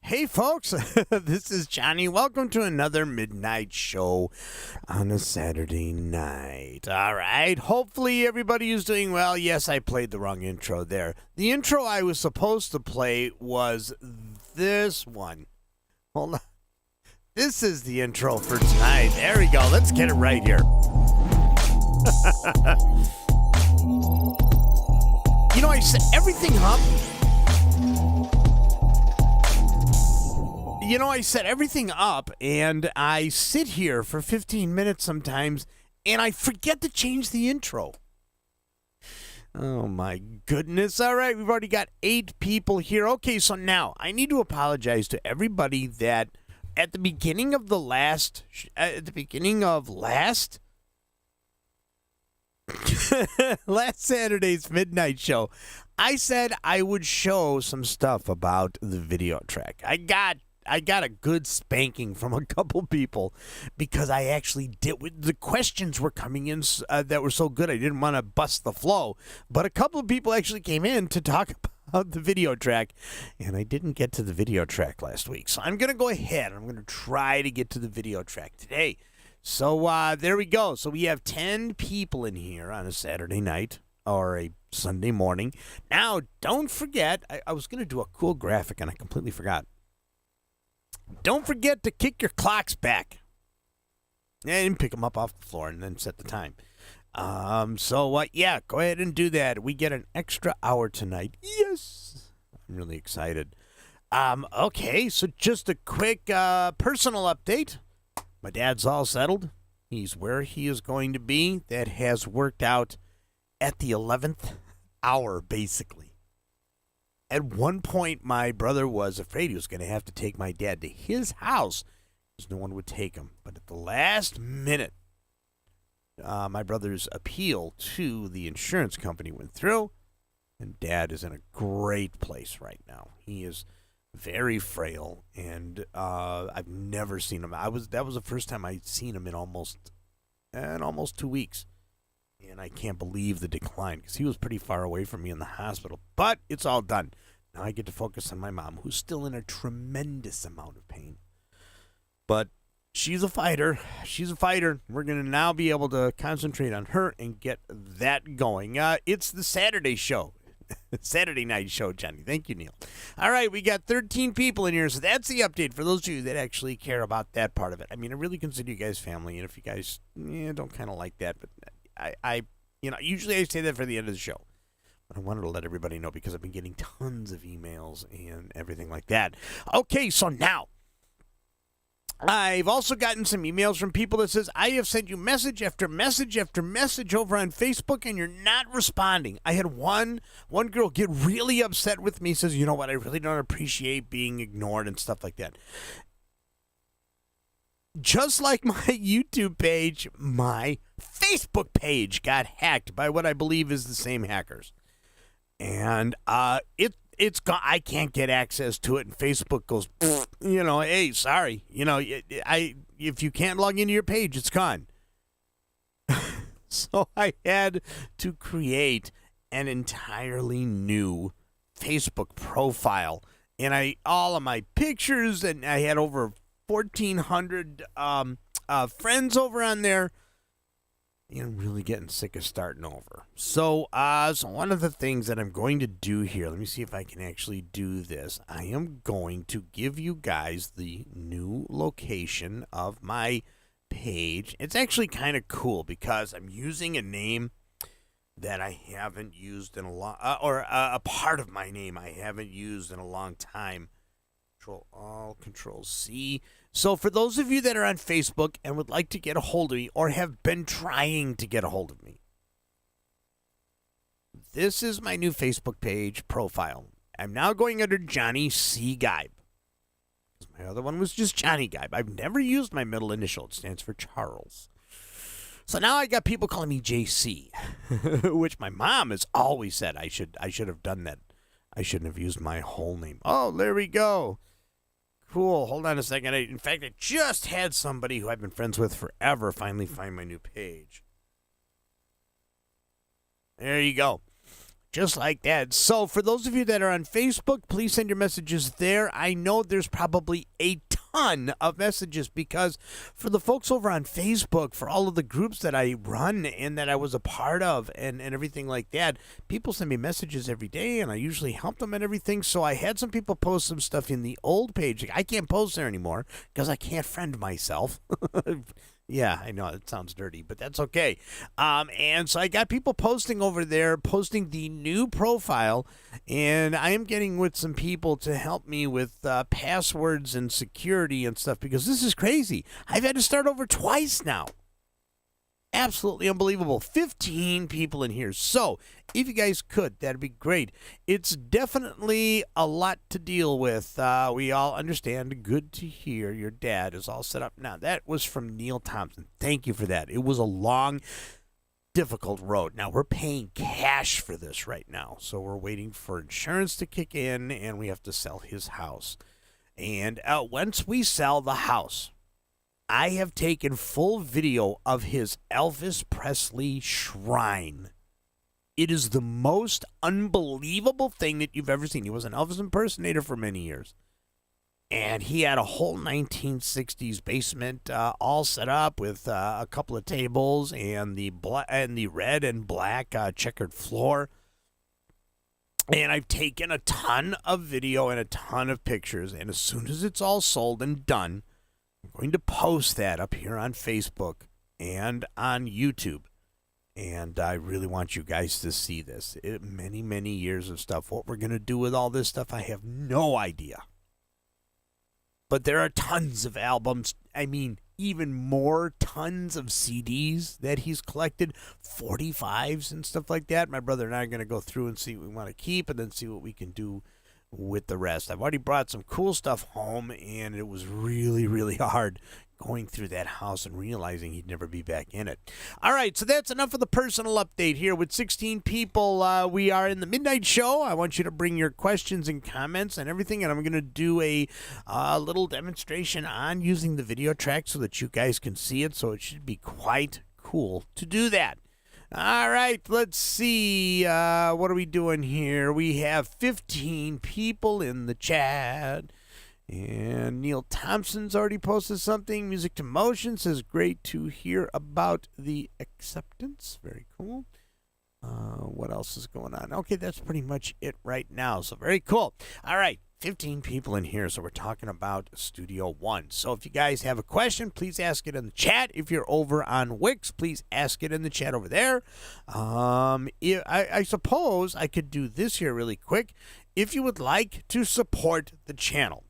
Hey folks, this is Johnny. Welcome to another midnight show on a Saturday night. All right, hopefully everybody is doing well. Yes, I played the wrong intro there. The intro I was supposed to play was this one. Hold on. This is the intro for tonight. There we go. Let's get it right here. You know, I set everything up. I set everything up, and I sit here for 15 minutes sometimes, and I forget to change the intro. Oh, my goodness. All right, we've already got 8 people here. Okay, so now I need to apologize to everybody that at the beginning of last Saturday's midnight show, I said I would show some stuff about the video track. I got a good spanking from a couple people because I actually did. The questions were coming in that were so good I didn't want to bust the flow. But a couple of people actually came in to talk about the video track, and I didn't get to the video track last week. So I'm going to go ahead. I'm going to try to get to the video track today. So there we go. So we have 10 people in here on a Saturday night or a Sunday morning. Now, don't forget, I was going to do a cool graphic, and I completely forgot. Don't forget to kick your clocks back and pick them up off the floor and then set the time. Yeah, go ahead and do that. We get an extra hour tonight. Yes. I'm really excited. Okay, so just a quick personal update. My dad's all settled. He's where he is going to be. That has worked out at the 11th hour, basically. At one point, my brother was afraid he was going to have to take my dad to his house because no one would take him. But at the last minute, my brother's appeal to the insurance company went through, and Dad is in a great place right now. He is very frail, and I've never seen him. That was the first time I'd seen him in almost 2 weeks. And I can't believe the decline because he was pretty far away from me in the hospital. But it's all done. Now I get to focus on my mom, who's still in a tremendous amount of pain. But she's a fighter. She's a fighter. We're going to now be able to concentrate on her and get that going. It's the Saturday show. Saturday night show, Johnny. Thank you, Neil. All right, we got 13 people in here, so that's the update for those of you that actually care about that part of it. I mean, I really consider you guys family, and if you guys don't kind of like that, but usually I say that for the end of the show. But I wanted to let everybody know because I've been getting tons of emails and everything like that. Okay, so now, I've also gotten some emails from people that says, I have sent you message after message after message over on Facebook and you're not responding. I had one girl get really upset with me, says, you know what, I really don't appreciate being ignored and stuff like that. Just like my YouTube page, my Facebook page got hacked by what I believe is the same hackers. And it's gone. I can't get access to it, and Facebook goes, hey, sorry. If you can't log into your page, it's gone. So I had to create an entirely new Facebook profile. And all of my pictures, and I had over 1,400 friends over on there. And I'm really getting sick of starting over. So one of the things that I'm going to do here, let me see if I can actually do this. I am going to give you guys the new location of my page. It's actually kind of cool because I'm using a name that I haven't used in a long, or a part of my name I haven't used in a long time. Control-Alt, Control-C. So for those of you that are on Facebook and would like to get a hold of me or have been trying to get a hold of me, this is my new Facebook page profile. I'm now going under Johnny C. Geib. My other one was just Johnny Geib. I've never used my middle initial. It stands for Charles. So now I got people calling me JC, which my mom has always said I should have done that. I shouldn't have used my whole name. Oh, there we go. Cool. Hold on a second. In fact, I just had somebody who I've been friends with forever finally find my new page. There you go. Just like that. So for those of you that are on Facebook, please send your messages there. I know there's probably a ton of messages because for the folks over on Facebook, for all of the groups that I run and that I was a part of and everything like that, people send me messages every day and I usually help them and everything. So I had some people post some stuff in the old page. I can't post there anymore because I can't friend myself. Yeah, I know it sounds dirty, but that's okay. And so I got people posting over there, posting the new profile, and I am getting with some people to help me with passwords and security and stuff because this is crazy. I've had to start over twice now. Absolutely unbelievable. 15 people in here. So if you guys could, that'd be great. It's definitely a lot to deal with. We all understand. Good to hear your dad is all set up. Now, that was from Neil Thompson. Thank you for that. It was a long, difficult road. Now, we're paying cash for this right now. So we're waiting for insurance to kick in, and we have to sell his house. And once we sell the house, I have taken full video of his Elvis Presley shrine. It is the most unbelievable thing that you've ever seen. He was an Elvis impersonator for many years. And he had a whole 1960s basement all set up with a couple of tables and the red and black checkered floor. And I've taken a ton of video and a ton of pictures. And as soon as it's all sold and done, I'm going to post that up here on Facebook and on YouTube. And I really want you guys to see this. Many, many years of stuff. What we're going to do with all this stuff, I have no idea. But there are tons of albums. I mean, even more tons of CDs that he's collected. 45s and stuff like that. My brother and I are going to go through and see what we want to keep and then see what we can do with the rest. I've already brought some cool stuff home, and it was really, really hard going through that house and realizing he'd never be back in it. All right, so that's enough of the personal update here. With 16 people, we are in the midnight show. I want you to bring your questions and comments and everything, and I'm going to do a little demonstration on using the video track so that you guys can see it, so it should be quite cool to do that. All right, let's see. What are we doing here? We have 15 people in the chat. And Neil Thompson's already posted something. Music to Motion says, great to hear about the acceptance. Very cool. What else is going on? Okay, that's pretty much it right now. So very cool. All right. 15 people in here, so we're talking about Studio One. So if you guys have a question, please ask it in the chat. If you're over on Wix, please ask it in the chat over there. I suppose I could do this here really quick. If you would like to support the channel.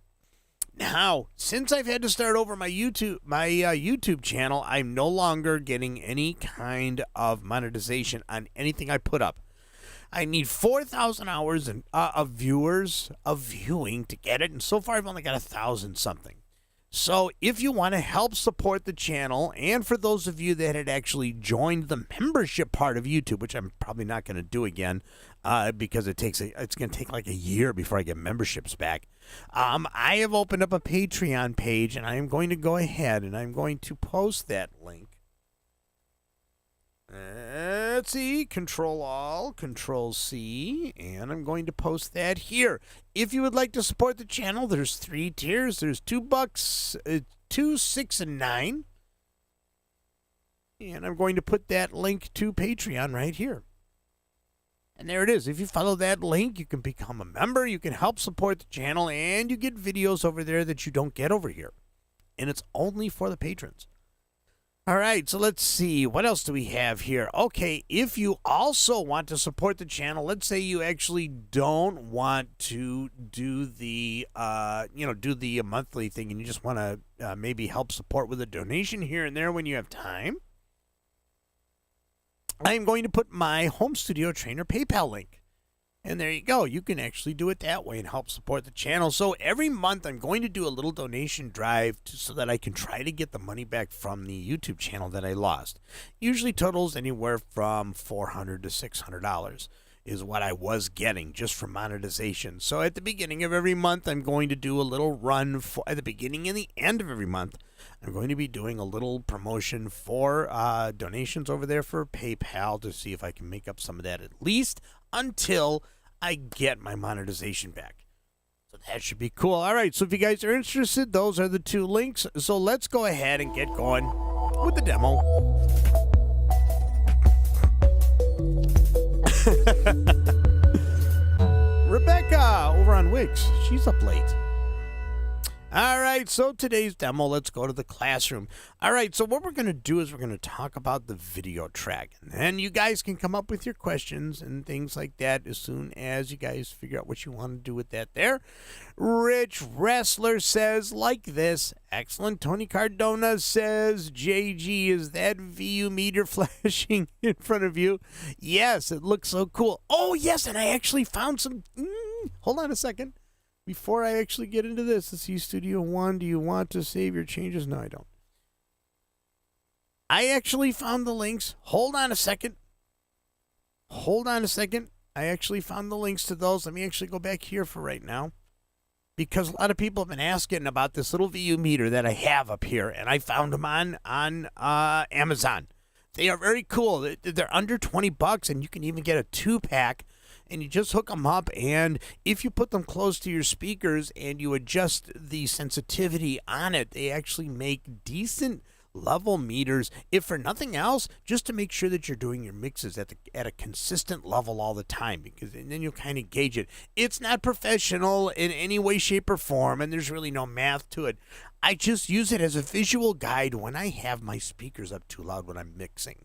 Now, since I've had to start over my YouTube channel, I'm no longer getting any kind of monetization on anything I put up. I need 4,000 hours of viewers of viewing to get it, and so far I've only got 1,000 something. So if you want to help support the channel, and for those of you that had actually joined the membership part of YouTube, which I'm probably not going to do again because it's going to take like a year before I get memberships back. I have opened up a Patreon page, and I am going to go ahead and I'm going to post that link. Let's see, Control-All, Control-C, and I'm going to post that here. If you would like to support the channel, there's 3 tiers. There's $2, $2, $6, and $9. And I'm going to put that link to Patreon right here. And there it is. If you follow that link, you can become a member, you can help support the channel, and you get videos over there that you don't get over here. And it's only for the patrons. All right, so let's see. What else do we have here? Okay, if you also want to support the channel, let's say you actually don't want to do the, do the monthly thing, and you just want to maybe help support with a donation here and there when you have time. I'm going to put my home studio trainer PayPal link. And there you go. You can actually do it that way and help support the channel. So every month I'm going to do a little donation drive so that I can try to get the money back from the YouTube channel that I lost. Usually totals anywhere from $400 to $600 is what I was getting just from monetization. So at the beginning of every month, I'm going to do a little run at the beginning and the end of every month. I'm going to be doing a little promotion for donations over there for PayPal to see if I can make up some of that at least until I get my monetization back. So that should be cool. All right, so if you guys are interested, those are the 2 links. So let's go ahead and get going with the demo. Rebecca over on Wix. She's up late. All right, so today's demo, let's go to the classroom. All right, so what we're going to do is we're going to talk about the video track. And then you guys can come up with your questions and things like that as soon as you guys figure out what you want to do with that there. Rich Wrestler says, like this. Excellent. Tony Cardona says, JG, is that VU meter flashing in front of you? Yes, it looks so cool. Oh, yes, and I actually found some... hold on a second. Before I actually get into this, let's see, Studio One, do you want to save your changes? No, I don't. I actually found the links. Hold on a second. I actually found the links to those. Let me actually go back here for right now. Because a lot of people have been asking about this little VU meter that I have up here, and I found them on Amazon. They are very cool. They're under $20, and you can even get a 2-pack. And you just hook them up, and if you put them close to your speakers and you adjust the sensitivity on it, they actually make decent level meters, if for nothing else, just to make sure that you're doing your mixes at a consistent level all the time, because and then you'll kind of gauge it. It's not professional in any way, shape, or form, and there's really no math to it. I just use it as a visual guide when I have my speakers up too loud when I'm mixing.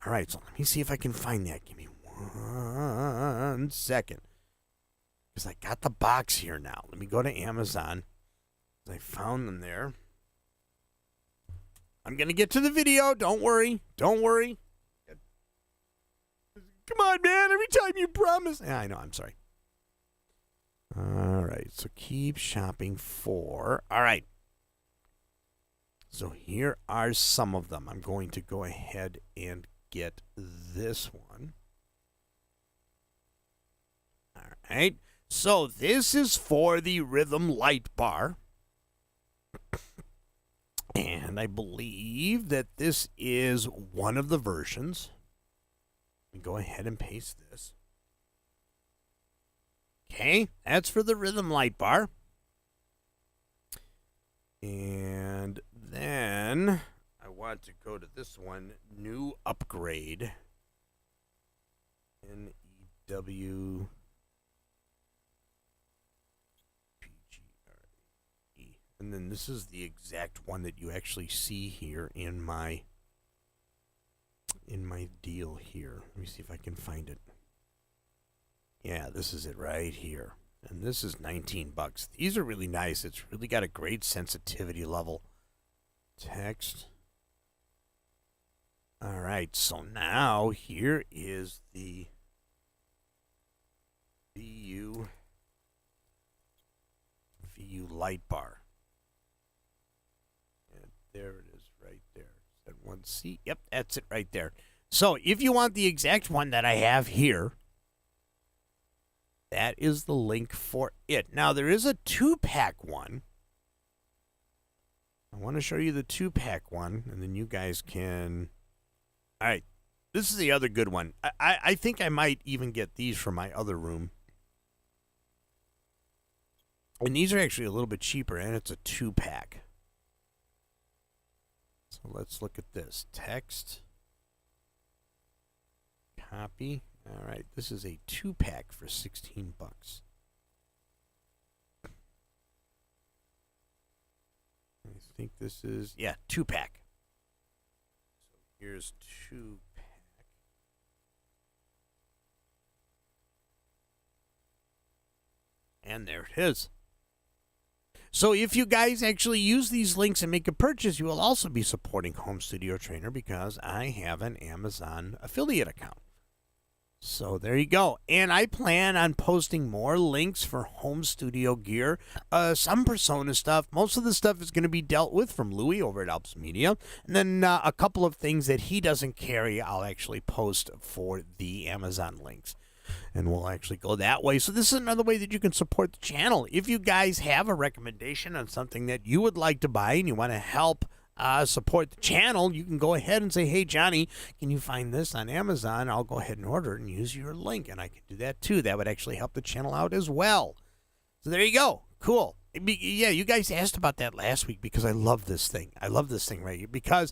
All right, so let me see if I can find that. Give me 1 second, because I got the box here now. Let me go to Amazon. I found them there. I'm gonna get to the video. Don't worry. Come on, man. Every time you promise. Yeah, I know. I'm sorry. All right. So keep shopping for. All right. So here are some of them. I'm going to go ahead and get this one. All right, so this is for the Rhythm Light Bar. And I believe that this is one of the versions. Let me go ahead and paste this. Okay, that's for the Rhythm Light Bar. And then I want to go to this one, new upgrade. NEW. And then this is the exact one that you actually see here in my deal here. Let me see if I can find it. Yeah, this is it right here. And this is $19. These are really nice. It's really got a great sensitivity level. Text. All right, so now here is the VU light bar. There it is right there. Is that 1C? Yep, that's it right there. So if you want the exact one that I have here, that is the link for it. Now, there is a 2-pack one. I want to show you the 2-pack one, and then you guys can... All right, this is the other good one. I think I might even get these for my other room. And these are actually a little bit cheaper, and it's a 2-pack. So let's look at this. Text. Copy. All right, this is a 2-pack for $16. I think this is, yeah, 2-pack. So here's 2-pack. And there it is. So if you guys actually use these links and make a purchase, you will also be supporting Home Studio Trainer because I have an Amazon affiliate account. So there you go. And I plan on posting more links for home studio gear, some Persona stuff. Most of the stuff is going to be dealt with from Louie over at Alps Media. And then a couple of things that he doesn't carry, I'll actually post for the Amazon links. And we'll actually go that way. So this is another way that you can support the channel. If you guys have a recommendation on something that you would like to buy and you want to help support the channel, you can go ahead and say, hey, Johnny, can you find this on Amazon? I'll go ahead and order it and use your link. And I can do that too. That would actually help the channel out as well. So there you go. Cool. Yeah, you guys asked about that last week because I love this thing. I love this thing right here because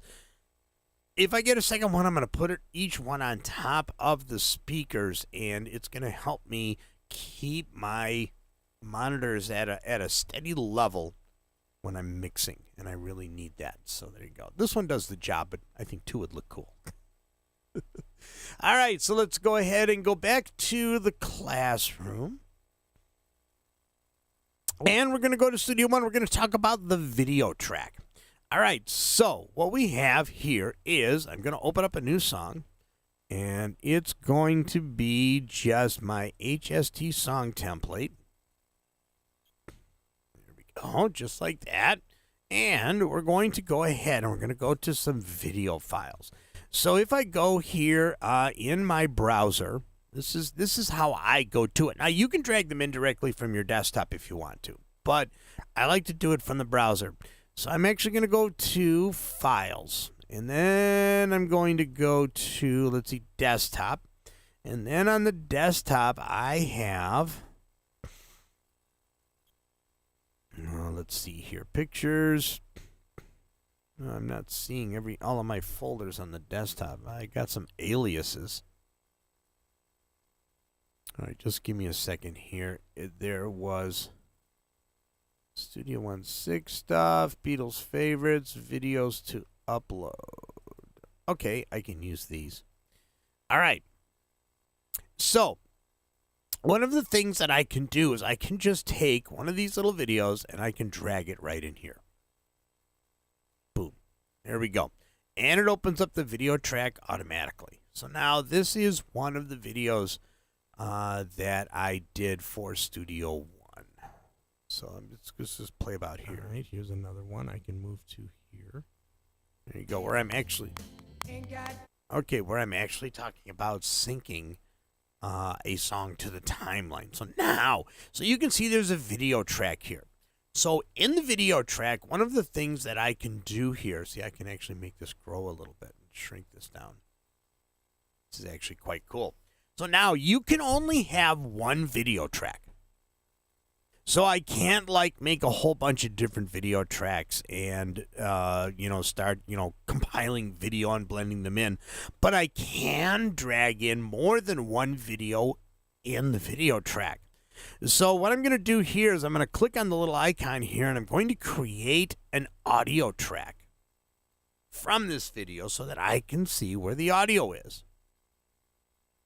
if I get a second one, I'm going to put each one on top of the speakers, and it's going to help me keep my monitors at a steady level when I'm mixing, and I really need that. So there you go. This one does the job, but I think two would look cool. All right, so let's go ahead and go back to the classroom. And we're going to go to Studio One. We're going to talk about the video track. All right, so what we have here is I'm going to open up a new song, and it's going to be just my HST song template. Oh, just like that. And we're going to go ahead and we're going to go to some video files. So if I go here in my browser, this is how I go to it. Now, you can drag them in directly from your desktop if you want to, but I like to do it from the browser. So I'm actually going to go to Files, and then I'm going to go to, let's see, Desktop. And then on the desktop, I have... let's see here. Pictures. I'm not seeing all of my folders on the desktop. I got some aliases. All right, just give me a second here. There was Studio 1.6 stuff, Beatles favorites, videos to upload. Okay, I can use these. All right. So, one of the things that I can do is I can just take one of these little videos and I can drag it right in here. Boom. There we go. And it opens up the video track automatically. So now this is one of the videos that I did for Studio One. So let's just play about here. All right, here's another one I can move to here. There you go, where I'm actually... Okay, where I'm actually talking about syncing a song to the timeline. So you can see there's a video track here. So in the video track, one of the things that I can do here, see, I can actually make this grow a little bit and shrink this down. This is actually quite cool. So now you can only have one video track. So I can't make a whole bunch of different video tracks and start compiling video and blending them in, but I can drag in more than one video in the video track. So what I'm going to do here is I'm going to click on the little icon here and I'm going to create an audio track from this video so that I can see where the audio is.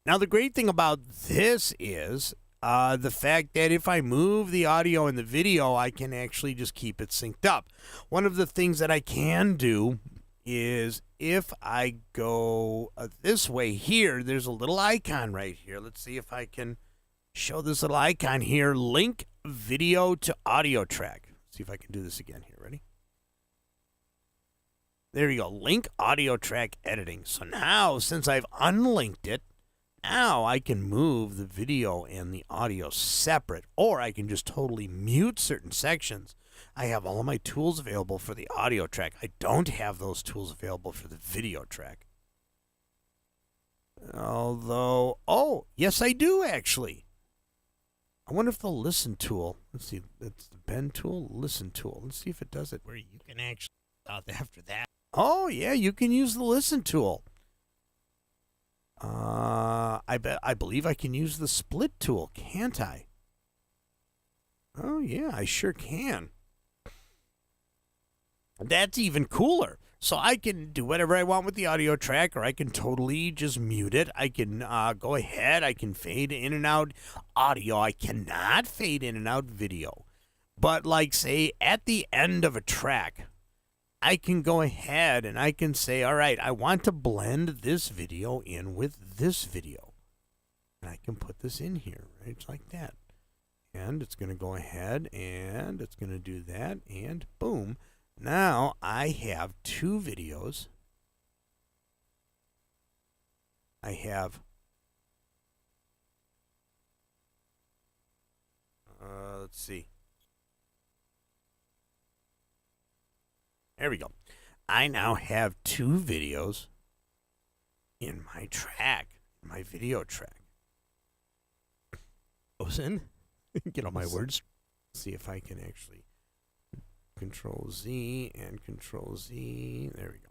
Now the great thing about this is the fact that if I move the audio and the video, I can actually just keep it synced up. One of the things that I can do is if I go this way here, there's a little icon right here. Let's see if I can show this little icon here, link video to audio track. Let's see if I can do this again here. Ready? There you go, link audio track editing. So now, since I've unlinked it, now I can move the video and the audio separate, or I can just totally mute certain sections. I have all of my tools available for the audio track. I don't have those tools available for the video track. Although, oh, yes I do actually. I wonder if the listen tool, let's see, it's the bend tool, listen tool. Let's see if it does it where you can actually, after that. Oh yeah, you can use the listen tool. I believe I can use the split tool, can't I? Oh yeah, I sure can. That's even cooler. So I can do whatever I want with the audio track, or I can totally just mute it. I can go ahead, I can fade in and out audio. I cannot fade in and out video. But like, say, at the end of a track, I can go ahead and I can say, all right, I want to blend this video in with this video. I can put this in here, right? It's like that. And it's going to go ahead and it's going to do that, and boom. Now I have 2 videos. I have, let's see. There we go. I now have 2 videos in my track, my video track. Goes in. Get all my words. See if I can actually Control Z and Control Z. There we go.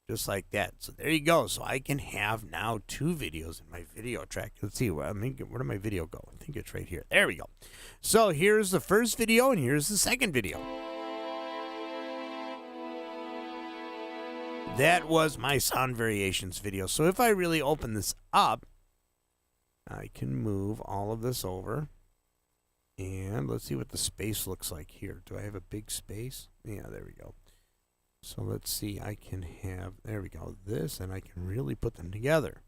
Just like that. So there you go. So I can have now 2 videos in my video track. Let's see. Where did my video go? I think it's right here. There we go. So here's the first video and here's the second video. That was my sound variations video. So if I really open this up, I can move all of this over. And let's see what the space looks like here. Do I have a big space? Yeah, there we go. So let's see. I can have, there we go, this, and I can really put them together.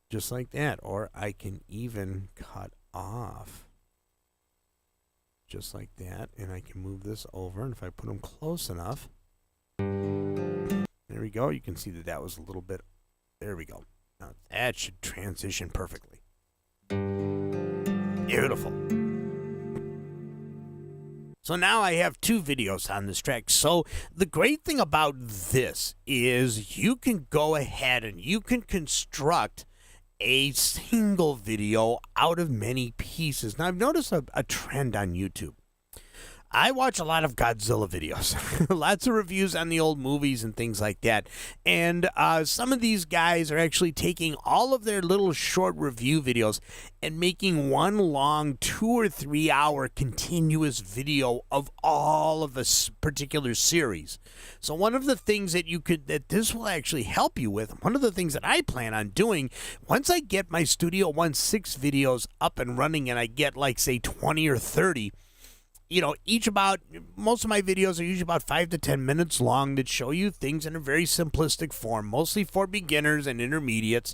Just like that. Or I can even cut off. Just like that, and I can move this over, and if I put them close enough, there we go. You can see that that was a little bit, there we go. Now that should transition perfectly. Beautiful. So now I have 2 videos on this track. So the great thing about this is you can go ahead and you can construct a single video out of many pieces. Now, I've noticed a trend on YouTube. I watch a lot of Godzilla videos, lots of reviews on the old movies and things like that. And some of these guys are actually taking all of their little short review videos and making one long 2 or 3 hour continuous video of all of a particular series. So one of the things that this will actually help you with, one of the things that I plan on doing, once I get my Studio One 6 videos up and running and I get like say 20 or 30, you know, most of my videos are usually about 5 to 10 minutes long that show you things in a very simplistic form, mostly for beginners and intermediates,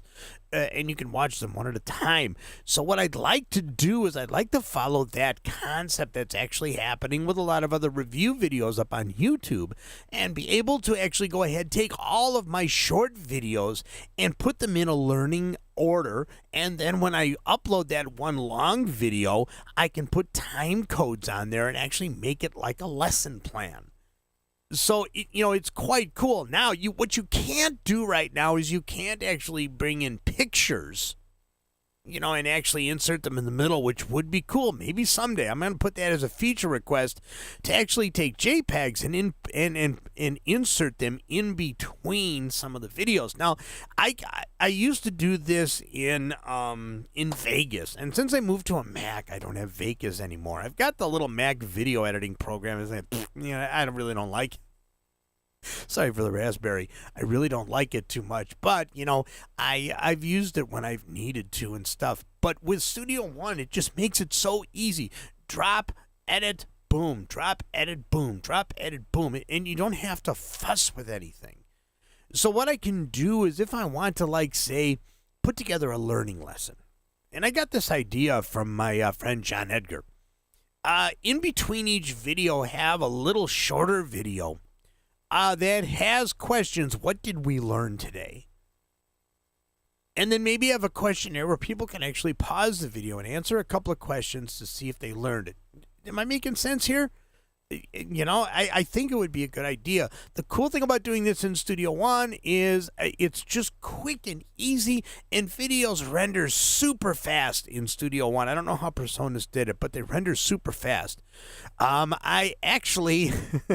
and you can watch them one at a time. So what I'd like to do is I'd like to follow that concept that's actually happening with a lot of other review videos up on YouTube and be able to actually go ahead, take all of my short videos and put them in a learning order, and then when I upload that one long video, I can put time codes on there and actually make it like a lesson plan. So, it's quite cool. Now, what you can't do right now is you can't actually bring in pictures, and actually insert them in the middle, which would be cool. Maybe someday. I'm going to put that as a feature request to actually take JPEGs and insert them in between some of the videos. Now, I used to do this in Vegas, and since I moved to a Mac, I don't have Vegas anymore. I've got the little Mac video editing program. I really don't like it. Sorry for the raspberry. I really don't like it too much. But, I've used it when I've needed to and stuff. But with Studio One, it just makes it so easy. Drop, edit, boom. Drop, edit, boom. Drop, edit, boom. And you don't have to fuss with anything. So what I can do is if I want to, say, put together a learning lesson. And I got this idea from my friend John Edgar. In between each video, have a little shorter video that has questions. What did we learn today? And then maybe have a questionnaire where people can actually pause the video and answer a couple of questions to see if they learned it. Am I making sense here? I think it would be a good idea. The cool thing about doing this in Studio One is it's just quick and easy, and videos render super fast in Studio One. I don't know how Personas did it, but they render super fast. I actually,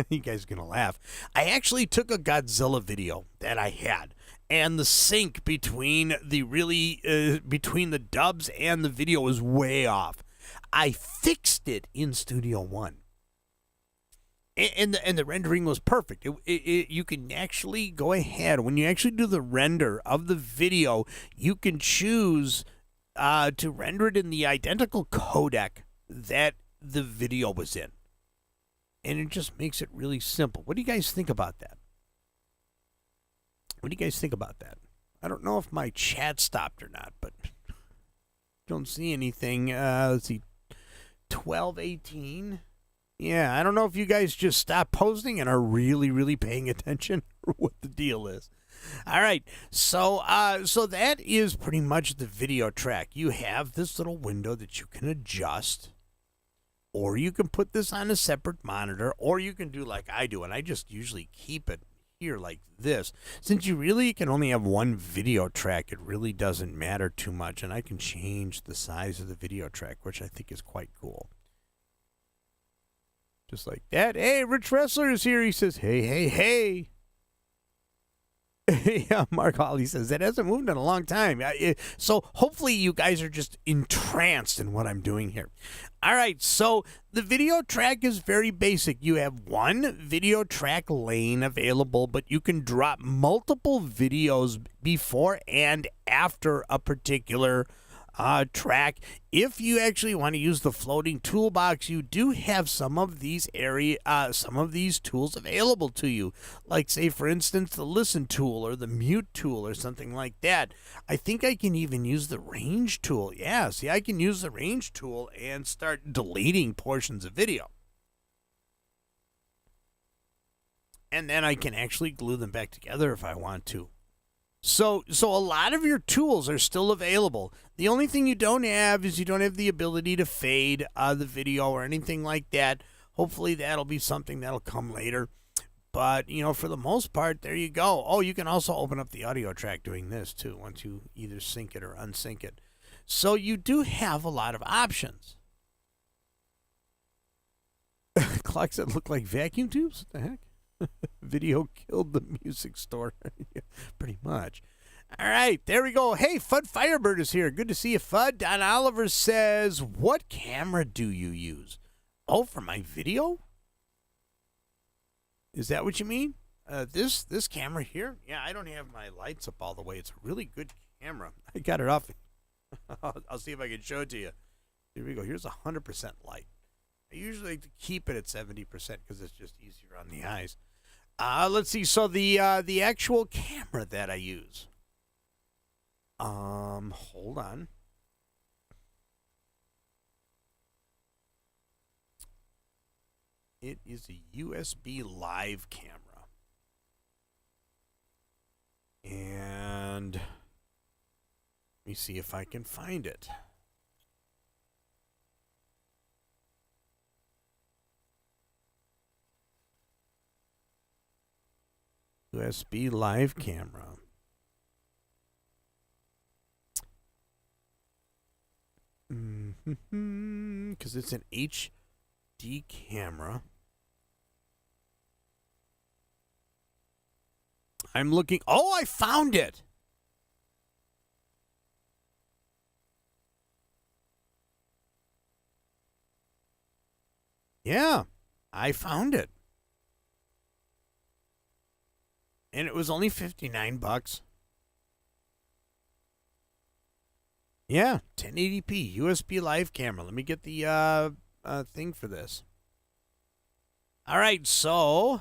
you guys are going to laugh, I actually took a Godzilla video that I had, and the sync between between the dubs and the video was way off. I fixed it in Studio One. And the rendering was perfect. You can actually go ahead. When you actually do the render of the video, you can choose to render it in the identical codec that the video was in. And it just makes it really simple. What do you guys think about that? What do you guys think about that? I don't know if my chat stopped or not, but don't see anything. Let's see, 12:18. Yeah, I don't know if you guys just stopped posting and are really, really paying attention or what the deal is. All right, so that is pretty much the video track. You have this little window that you can adjust, or you can put this on a separate monitor, or you can do like I do, and I just usually keep it here like this. Since you really can only have one video track, it really doesn't matter too much, and I can change the size of the video track, which I think is quite cool. Just like that. Hey, Rich Wrestler is here. He says, hey, hey, hey. Yeah, Mark Hawley says, that hasn't moved in a long time. So hopefully you guys are just entranced in what I'm doing here. All right, so the video track is very basic. You have one video track lane available, but you can drop multiple videos before and after a particular track. If you actually want to use the floating toolbox, you do have some of these tools available to you, like say for instance the listen tool or the mute tool or something like that. I think I can even use the range tool. Yeah, see, I can use the range tool and start deleting portions of video, and then I can actually glue them back together if I want to. So a lot of your tools are still available. The only thing you don't have is you don't have the ability to fade the video or anything like that. Hopefully that'll be something that'll come later. But, you know, for the most part, there you go. Oh, you can also open up the audio track doing this, too, once you either sync it or unsync it. So you do have a lot of options. Clocks that look like vacuum tubes? What the heck? Video killed the music store. Pretty much. All right, there we go. Hey, Fudd Firebird is here. Good to see you, Fudd. Don Oliver says, what camera do you use? Oh, for my video? Is that what you mean? This camera here? Yeah, I don't have my lights up all the way. It's a really good camera. I got it off. I'll see if I can show it to you. Here we go. Here's 100% light. I usually like to keep it at 70% because it's just easier on the eyes. Let's see. So the actual camera that I use. Hold on. It is a USB live camera. And let me see if I can find it. USB live camera. Because it's an HD camera. I'm looking. Oh, I found it. Yeah, I found it. And it was only $59. Yeah, 1080p USB live camera. Let me get the thing for this. All right, so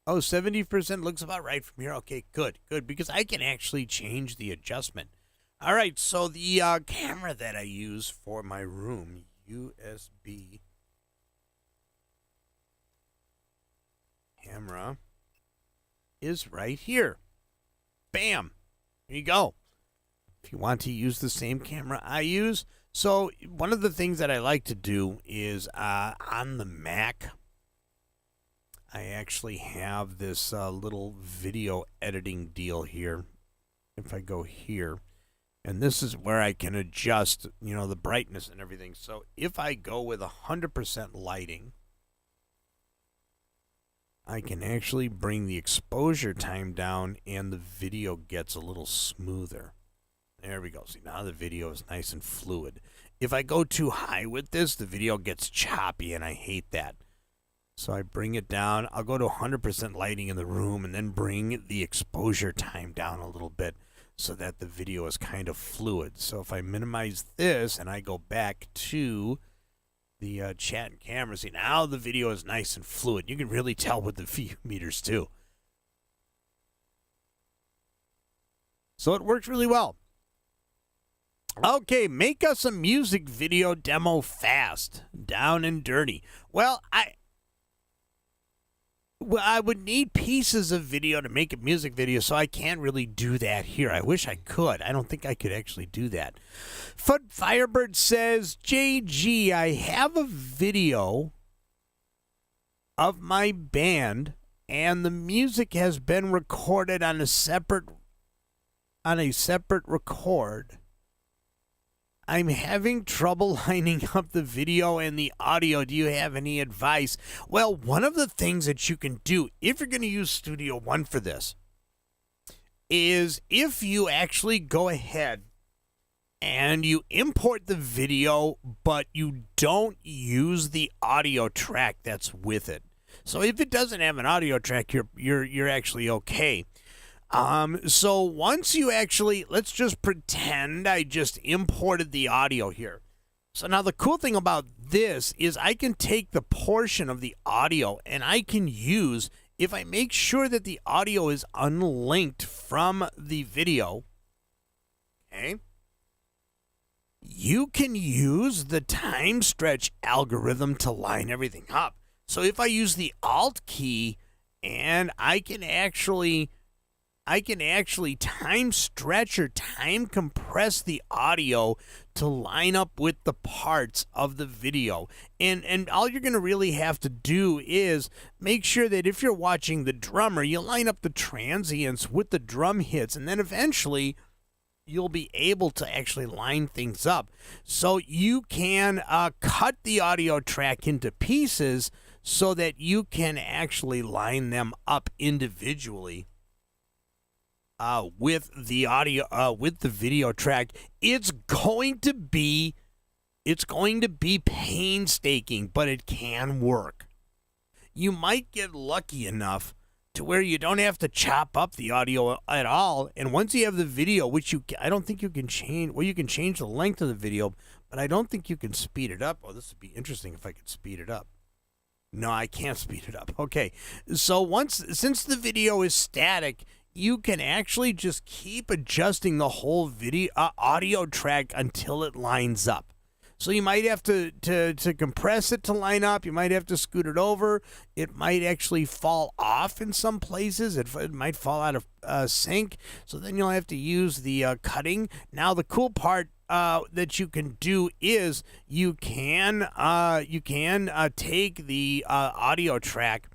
70% looks about right from here. Okay, good, because I can actually change the adjustment. All right, so the camera that I use for my room, USB camera, is right here. Bam. There you go. If you want to use the same camera I use. So one of the things that I like to do is on the Mac, I actually have this little video editing deal here. If I go here, and this is where I can adjust, you know, the brightness and everything. So if I go with 100% lighting, I can actually bring the exposure time down and the video gets a little smoother. There we go. See, now the video is nice and fluid. If I go too high with this, the video gets choppy and I hate that. So I bring it down. I'll go to 100% lighting in the room and then bring the exposure time down a little bit so that the video is kind of fluid. So if I minimize this and I go back to the chat and camera. See, now the video is nice and fluid. You can really tell with the view meters too. So it works really well. Okay, make us a music video demo fast, down and dirty. Well, I would need pieces of video to make a music video, so I can't really do that here. I wish I could. I don't think I could actually do that. Firebird says, JG, I have a video of my band, and the music has been recorded on a separate record. I'm having trouble lining up the video and the audio. Do you have any advice? Well, one of the things that you can do if you're going to use Studio One for this is if you actually go ahead and you import the video, but you don't use the audio track that's with it. So if it doesn't have an audio track, you're actually okay. So once you actually, let's just pretend I just imported the audio here. So now the cool thing about this is I can take the portion of the audio and I can use, if I make sure that the audio is unlinked from the video, okay, you can use the time stretch algorithm to line everything up. So if I use the Alt key and I can actually time stretch or time compress the audio to line up with the parts of the video. And all you're going to really have to do is make sure that if you're watching the drummer, you line up the transients with the drum hits, and then eventually you'll be able to actually line things up. So you can cut the audio track into pieces so that you can actually line them up individually. With the audio, with the video track, it's going to be painstaking, but it can work. You might get lucky enough to where you don't have to chop up the audio at all, and once you have the video, which I don't think you can change. Well, you can change the length of the video, but I don't think you can speed it up. Oh, this would be interesting if I could speed it up. No, I can't speed it up. Okay, so since the video is static, you can actually just keep adjusting the whole video audio track until it lines up. So you might have to compress it to line up. You might have to scoot it over. It might actually fall off in some places. It might fall out of sync. So then you'll have to use the cutting. Now the cool part that you can do is you can take the audio track.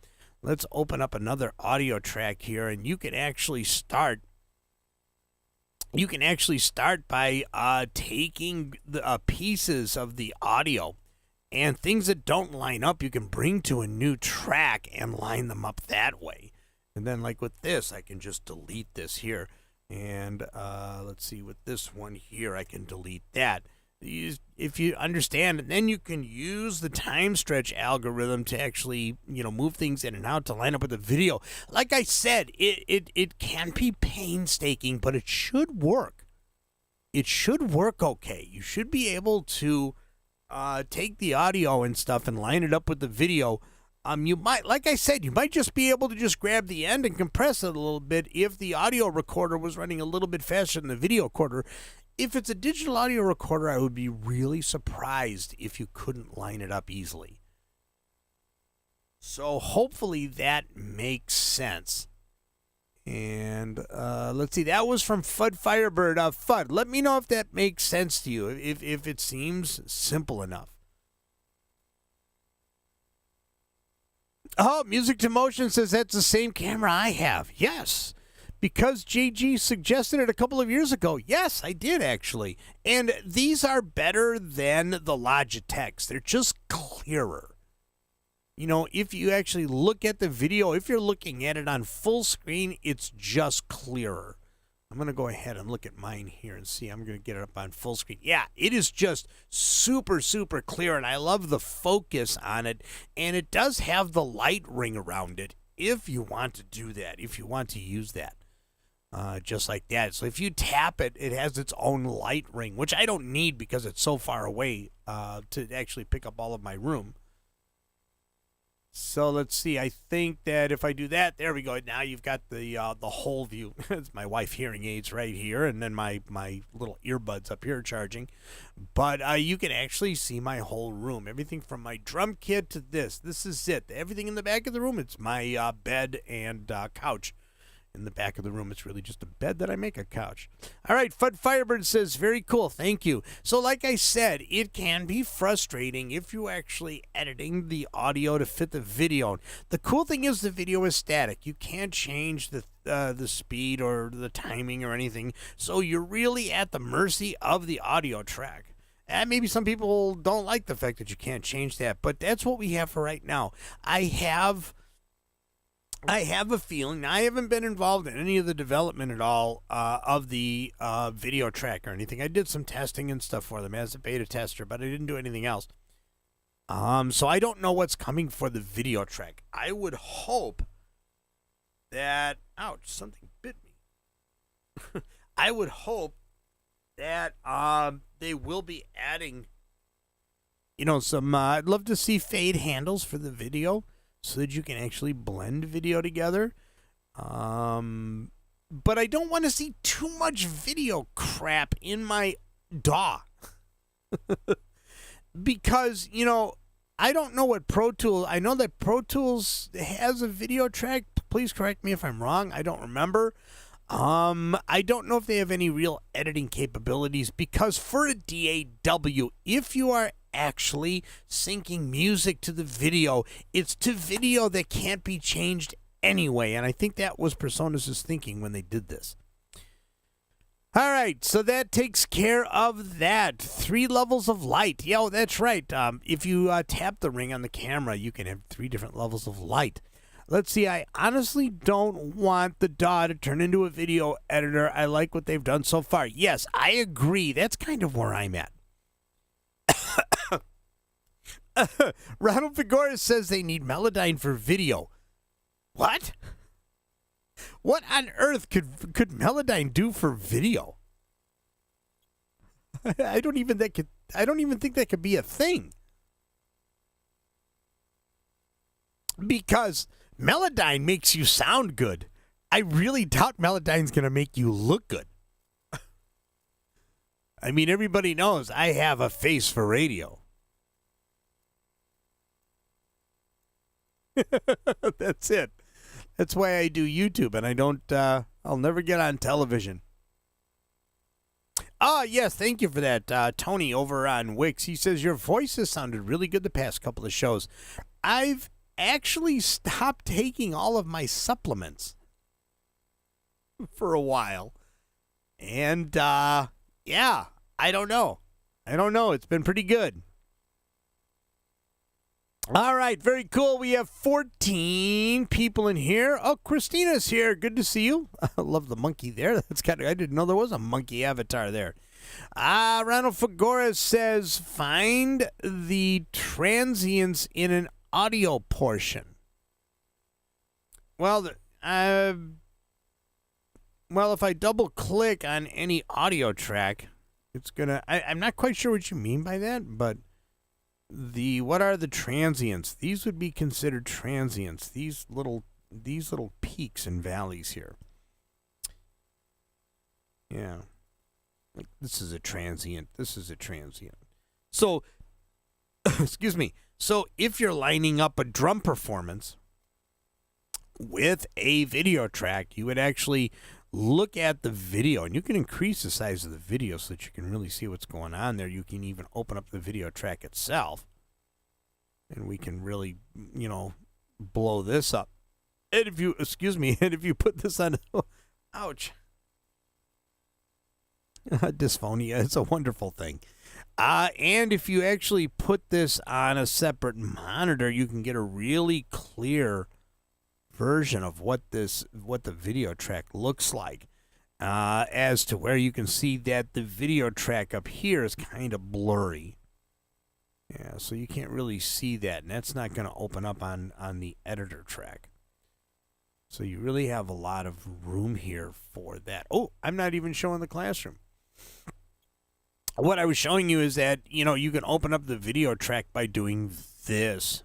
Let's open up another audio track here, and you can actually start by taking the pieces of the audio and things that don't line up, you can bring to a new track and line them up that way. And then like with this, I can just delete this here. And let's see, with this one here, I can delete that. If you understand, then you can use the time stretch algorithm to actually, move things in and out to line up with the video. Like I said, it can be painstaking, but it should work. It should work okay. You should be able to take the audio and stuff and line it up with the video. You might, like I said, you might just be able to just grab the end and compress it a little bit if the audio recorder was running a little bit faster than the video recorder. If it's a digital audio recorder, I would be really surprised if you couldn't line it up easily. So hopefully that makes sense. And let's see, that was from Fud Firebird. Fud, let me know if that makes sense to you, if it seems simple enough. Oh, Music to Motion says that's the same camera I have. Yes. Because JG suggested it a couple of years ago. Yes, I did actually. And these are better than the Logitechs. They're just clearer. If you actually look at the video, if you're looking at it on full screen, it's just clearer. I'm going to go ahead and look at mine here and see. I'm going to get it up on full screen. Yeah, it is just super, super clear, and I love the focus on it. And it does have the light ring around it if you want to do that, if you want to use that. just like that. So if you tap it, it has its own light ring, which I don't need because it's so far away to actually pick up all of my room. So let's see. I think that if I do that, there we go. Now you've got the whole view. It's my wife hearing aids right here, and then my little earbuds up here charging. But you can actually see my whole room. Everything from my drum kit to this. This is it. Everything in the back of the room. It's my bed and couch. In the back of the room, it's really just a bed that I make a couch. All right, Fud Firebird says, very cool, thank you. So like I said, it can be frustrating if you're actually editing the audio to fit the video. The cool thing is the video is static. You can't change the speed or the timing or anything, so you're really at the mercy of the audio track. And maybe some people don't like the fact that you can't change that, but that's what we have for right now. I have a feeling, I haven't been involved in any of the development at all of the video track or anything. I did some testing and stuff for them as a beta tester, but I didn't do anything else. So I don't know what's coming for the video track. I would hope that, ouch, something bit me. I would hope that they will be adding, some, I'd love to see fade handles for the video, so that you can actually blend video together. But I don't want to see too much video crap in my DAW. Because, I don't know what Pro Tools... I know that Pro Tools has a video track. Please correct me if I'm wrong. I don't remember. I don't know if they have any real editing capabilities, because for a DAW, if you are actually syncing music to the video, it's to video that can't be changed anyway, and I think that was Personas' thinking when they did this. All right, so that takes care of that. 3 levels of light. Yeah, that's right. If you tap the ring on the camera, you can have 3 different levels of light. Let's see, I honestly don't want the DAW to turn into a video editor. I like what they've done so far. Yes, I agree. That's kind of where I'm at. Ronald Figueres says they need Melodyne for video. What? What on earth could Melodyne do for video? I don't even think that could be a thing. Because Melodyne makes you sound good. I really doubt Melodyne's going to make you look good. I mean, everybody knows I have a face for radio. That's it. That's why I do YouTube, and I don't, I'll never get on television. Yes, thank you for that, Tony over on Wix. He says, your voice has sounded really good the past couple of shows. I've actually stopped taking all of my supplements for a while. And, yeah, I don't know. It's been pretty good. All right, very cool. We have 14 people in here. Oh, Christina's here. Good to see you. I love the monkey there. That's kind of, I didn't know there was a monkey avatar there. Ronald Figueres says, find the transients in an audio portion. Well, if I double click on any audio track, it's gonna. I'm not quite sure what you mean by that, but what are the transients? These would be considered transients. These little peaks and valleys here. Yeah, like this is a transient. This is a transient. So, excuse me. So if you're lining up a drum performance with a video track, you would actually look at the video, and you can increase the size of the video so that you can really see what's going on there. You can even open up the video track itself, and we can really, blow this up. And if you, and if you put this on, ouch, dysphonia, it's a wonderful thing. And if you actually put this on a separate monitor, you can get a really clear version of what the video track looks like, as to where you can see that the video track up here is kind of blurry. Yeah, so you can't really see that, and that's not going to open up on the editor track. So you really have a lot of room here for that. Oh, I'm not even showing the classroom. What I was showing you is that, you can open up the video track by doing this.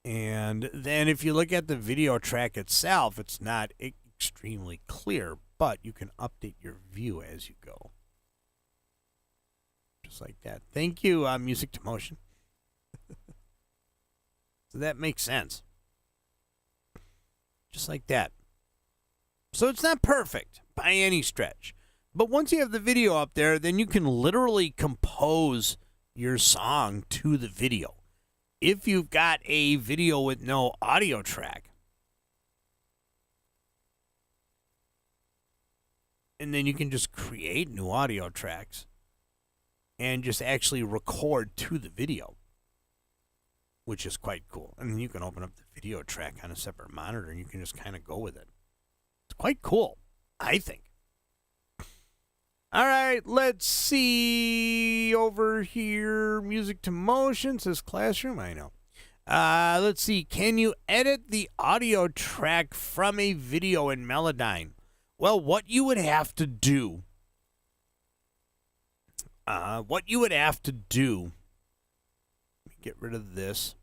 And then if you look at the video track itself, it's not extremely clear, but you can update your view as you go. Just like that. Thank you, Music to Motion. So that makes sense. Just like that. So it's not perfect by any stretch. But once you have the video up there, then you can literally compose your song to the video. If you've got a video with no audio track, and then you can just create new audio tracks and just actually record to the video, which is quite cool. And then you can open up the video track on a separate monitor and you can just kind of go with it. It's quite cool, I think. All right, let's see over here. Music to Motion says classroom. I know. Let's see. Can you edit the audio track from a video in Melodyne? Well, what you would have to do. Let me get rid of this.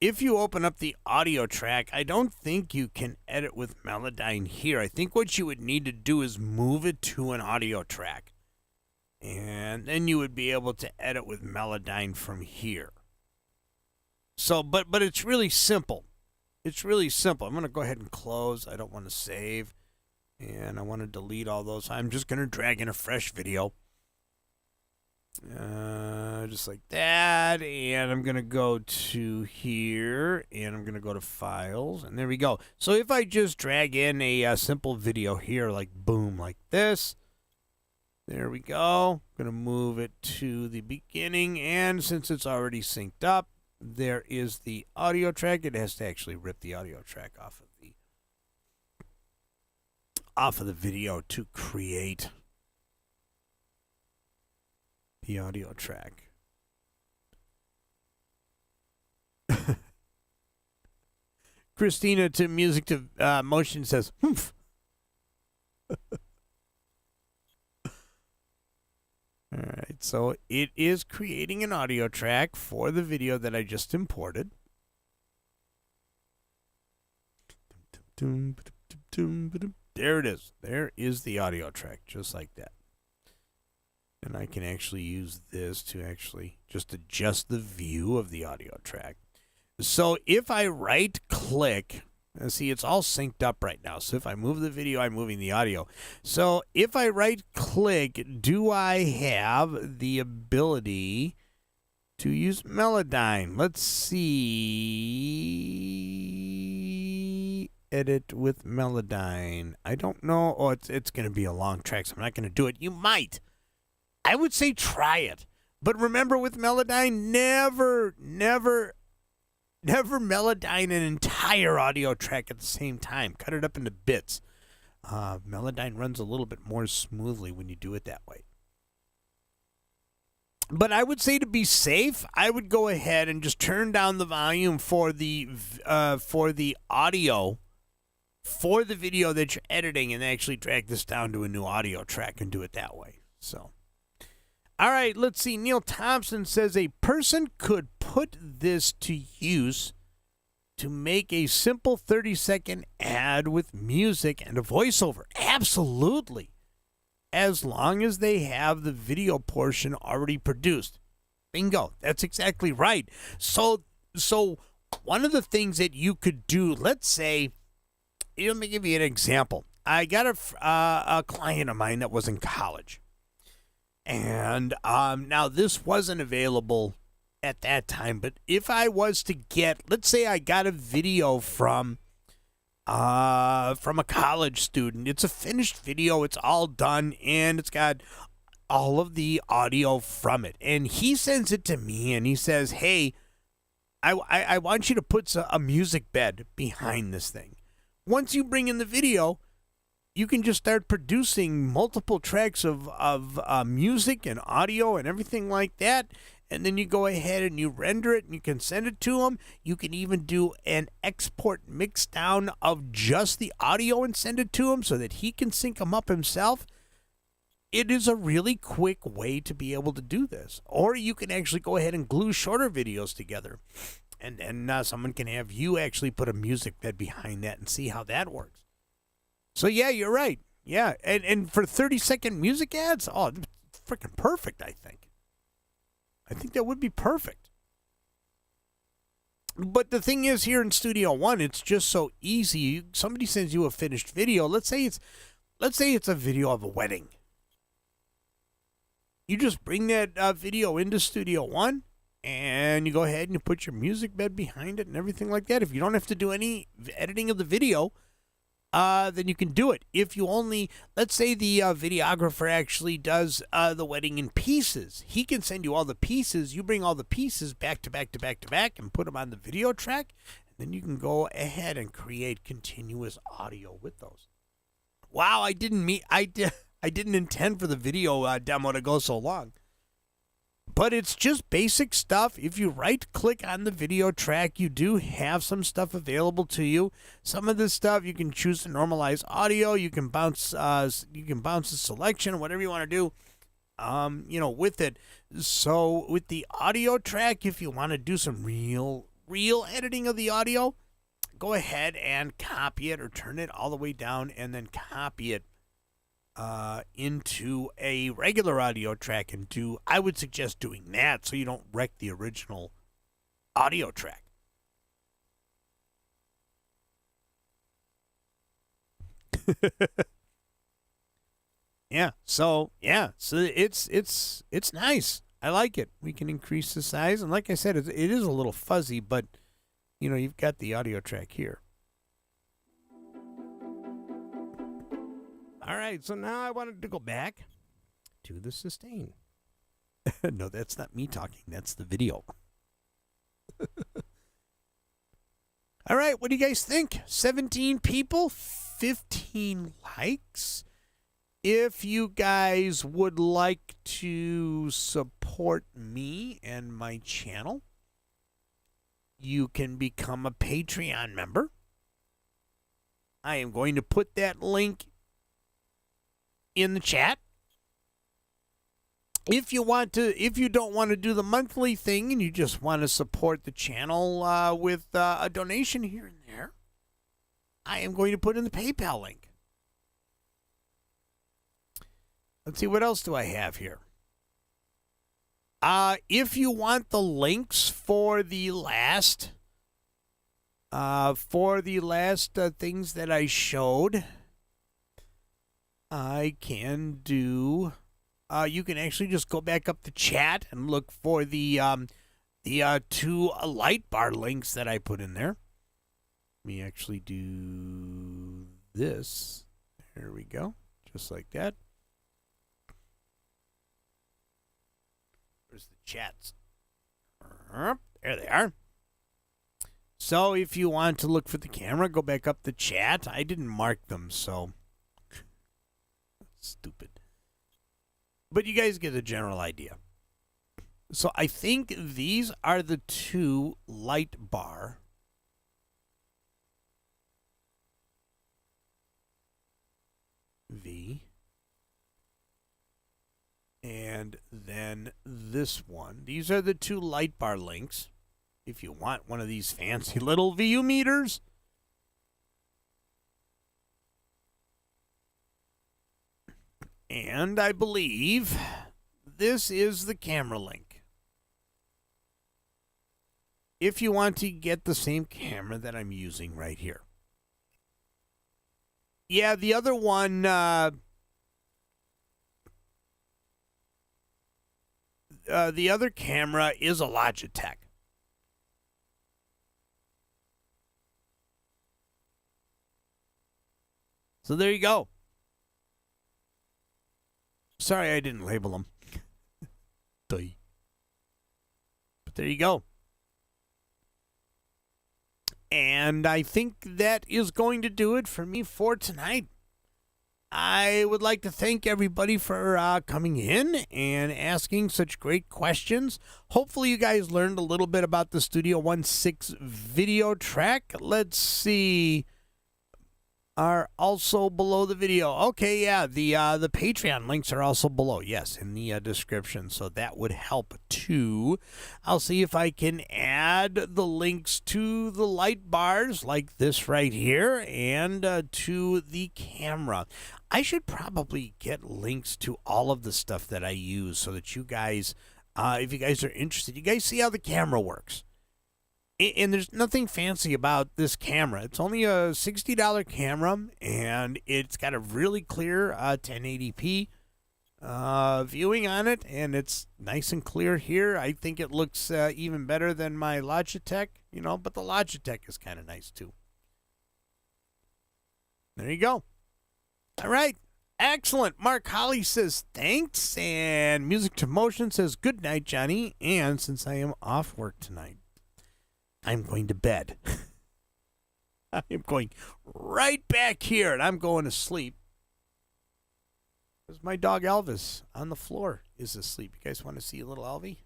If you open up the audio track, I don't think you can edit with Melodyne here. I think what you would need to do is move it to an audio track. And then you would be able to edit with Melodyne from here. So, but it's really simple. It's really simple. I'm going to go ahead and close. I don't want to save. And I want to delete all those. I'm just going to drag in a fresh video. Just like that, and I'm going to go to here, and I'm going to go to Files, and there we go. So if I just drag in a simple video here, like boom, like this, there we go. I'm going to move it to the beginning, and since it's already synced up, there is the audio track. It has to actually rip the audio track off of the video to create the audio track. Christina to Music to Motion says, "Humph." All right, so it is creating an audio track for the video that I just imported. There it is. There is the audio track, just like that. And I can actually use this to actually just adjust the view of the audio track. So if I right click, see, it's all synced up right now. So if I move the video, I'm moving the audio. So if I right click, do I have the ability to use Melodyne? Let's see. Edit with Melodyne. I don't know. Oh, it's going to be a long track, so I'm not going to do it. You might. I would say try it. But remember, with Melodyne, never Melodyne an entire audio track at the same time. Cut it up into bits. Melodyne runs a little bit more smoothly when you do it that way. But I would say, to be safe, I would go ahead and just turn down the volume for the audio for the video that you're editing, and actually drag this down to a new audio track and do it that way. So, all right, let's see. Neil Thompson says a person could put this to use to make a simple 30-second ad with music and a voiceover. Absolutely. As long as they have the video portion already produced. Bingo. That's exactly right. So one of the things that you could do, let's say, let me give you an example. I got a client of mine that was in college. And now this wasn't available at that time, but if I was to get, let's say I got a video from a college student. It's a finished video. It's all done, and it's got all of the audio from it. And he sends it to me, and he says, hey, I want you to put a music bed behind this thing. Once you bring in the video, you can just start producing multiple tracks of music and audio and everything like that. And then you go ahead and you render it and you can send it to him. You can even do an export mix down of just the audio and send it to him so that he can sync them up himself. It is a really quick way to be able to do this. Or you can actually go ahead and glue shorter videos together. And then someone can have you actually put a music bed behind that and see how that works. So, yeah, you're right. Yeah, and for 30-second music ads, oh, it's freaking perfect, I think. I think that would be perfect. But the thing is, here in Studio One, it's just so easy. Somebody sends you a finished video. Let's say it's a video of a wedding. You just bring that video into Studio One, and you go ahead and you put your music bed behind it and everything like that. If you don't have to do any editing of the video, then you can do it. If you only, let's say the videographer actually does the wedding in pieces. He can send you all the pieces. You bring all the pieces back to back to back to back and put them on the video track. And then you can go ahead and create continuous audio with those. Wow, I didn't intend for the video demo to go so long. But it's just basic stuff. If you right-click on the video track, you do have some stuff available to you. Some of this stuff you can choose to normalize audio. You can bounce the selection, whatever you want to do. With it. So with the audio track, if you want to do some real editing of the audio, go ahead and copy it or turn it all the way down and then copy it into a regular audio track and I would suggest doing that so you don't wreck the original audio track. So it's nice. I like it. We can increase the size, and like I said, it is a little fuzzy, but you've got the audio track here. All right, so now I wanted to go back to the sustain. No, that's not me talking. That's the video. All right, what do you guys think? 17 people, 15 likes. If you guys would like to support me and my channel, you can become a Patreon member. I am going to put that link in the chat. If you don't want to do the monthly thing and you just want to support the channel with a donation here and there, I am going to put in the PayPal link. Let's see, what else do I have here? If you want the links for the last things that I showed, I can do. You can actually just go back up the chat and look for the 2 light bar links that I put in there. Let me actually do this. There we go, just like that. Where's the chats? There they are. So if you want to look for the camera, go back up the chat. I didn't mark them, so. Stupid. But you guys get the general idea. So I think these are the 2 light bar. V. And then this one. These are the 2 light bar links. If you want one of these fancy little VU meters. And I believe this is the camera link. If you want to get the same camera that I'm using right here. Yeah, the other one, the other camera is a Logitech. So there you go. Sorry I didn't label them. But there you go. And I think that is going to do it for me for tonight. I would like to thank everybody for coming in and asking such great questions. Hopefully you guys learned a little bit about the Studio 16 video track. Let's see. Are also below the video. Okay, yeah, the Patreon links are also below. Yes, in the description, so that would help too. I'll see if I can add the links to the light bars like this right here and to the camera. I should probably get links to all of the stuff that I use so that you guys, if you guys are interested, you guys see how the camera works. And there's nothing fancy about this camera. It's only a $60 camera, and it's got a really clear 1080p viewing on it, and it's nice and clear here. I think it looks even better than my Logitech, but the Logitech is kind of nice too. There you go. All right. Excellent. Mark Holly says thanks, and Music to Motion says good night, Johnny, and since I am off work tonight, I'm going to bed. I am going right back here, and I'm going to sleep. Because my dog Elvis on the floor is asleep. You guys want to see a little Elvie?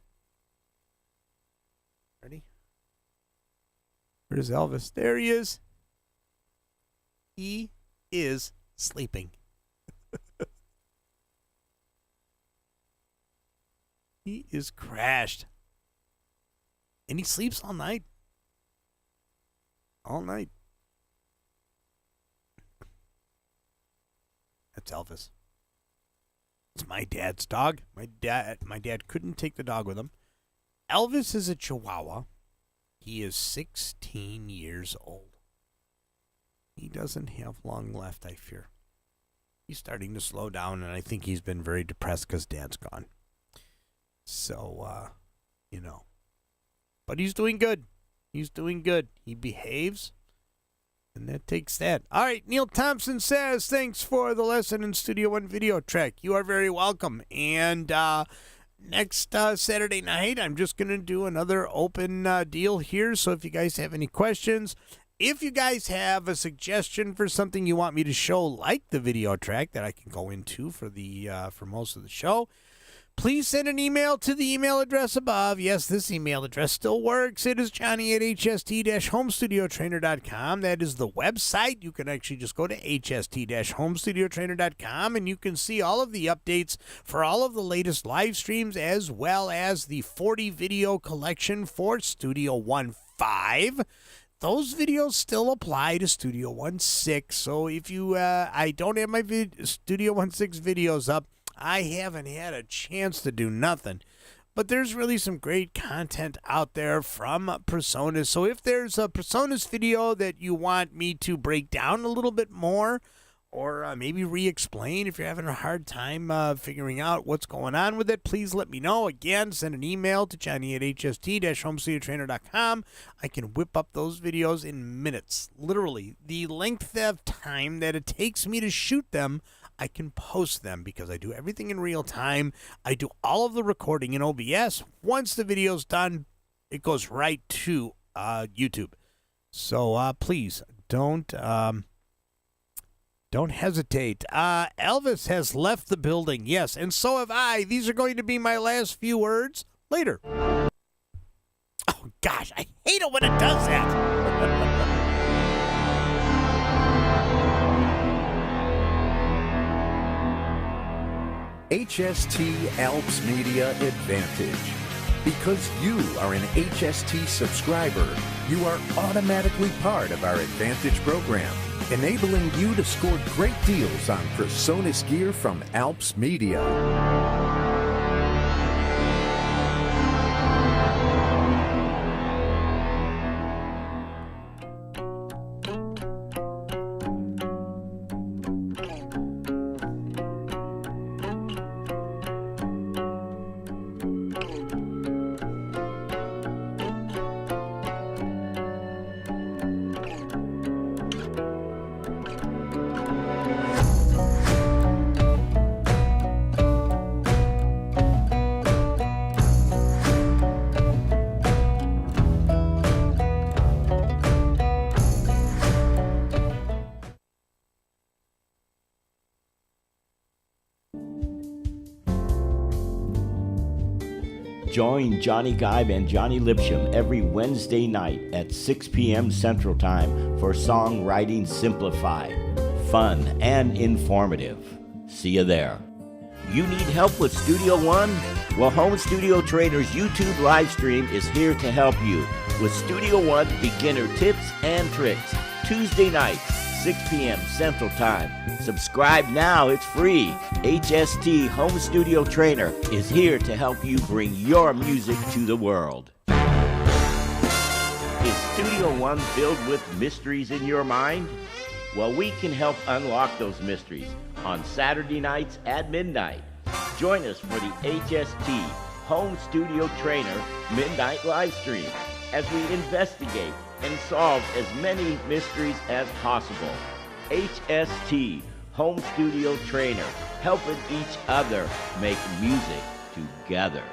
Ready? Where's Elvis? There he is. He is sleeping. He is crashed. And he sleeps all night. All night. That's Elvis. It's my dad's dog. My dad couldn't take the dog with him. Elvis is a Chihuahua. He is 16 years old. He doesn't have long left, I fear. He's starting to slow down, and I think he's been very depressed because Dad's gone. So, But he's doing good. He's doing good. He behaves, and that takes that. All right, Neil Thompson says, thanks for the lesson in Studio One video track. You are very welcome. And next Saturday night, I'm just going to do another open deal here. So if you guys have any questions, if you guys have a suggestion for something you want me to show, like the video track that I can go into for most of the show, please send an email to the email address above. Yes, this email address still works. It is johnny@hst-homestudiotrainer.com. That is the website. You can actually just go to hst-homestudiotrainer.com, and you can see all of the updates for all of the latest live streams, as well as the 40 video collection for Studio One 5. Those videos still apply to Studio One 6. So if you, I don't have my Studio One 6 videos up, I haven't had a chance to do nothing. But there's really some great content out there from Personas. So if there's a Personas video that you want me to break down a little bit more, or maybe re-explain if you're having a hard time figuring out what's going on with it, please let me know. Again, send an email to johnny@hst-homestudiotrainer.com. I can whip up those videos in minutes. Literally, the length of time that it takes me to shoot them, I can post them because I do everything in real time. I do all of the recording in OBS. Once the video's done, it goes right to YouTube. So please don't hesitate. Elvis has left the building. Yes, and so have I. These are going to be my last few words later. Oh, gosh, I hate it when it does that. HST Alps Media Advantage. Because you are an HST subscriber, you are automatically part of our Advantage program, enabling you to score great deals on Personas gear from Alps Media. Join Johnny Geib and Johnny Lipsham every Wednesday night at 6 p.m. Central Time for Songwriting Simplified. Fun and informative. See you there. You need help with Studio One? Well, Home Studio Trainer's YouTube live stream is here to help you with Studio One beginner tips and tricks. Tuesday nights, 6 p.m. Central Time. Subscribe now, it's free. HST Home Studio Trainer is here to help you bring your music to the world. Is Studio One filled with mysteries in your mind? Well, we can help unlock those mysteries on Saturday nights at midnight. Join us for the HST Home Studio Trainer Midnight Live Stream as we investigate and solve as many mysteries as possible. HST Home Studio Trainer, helping each other make music together.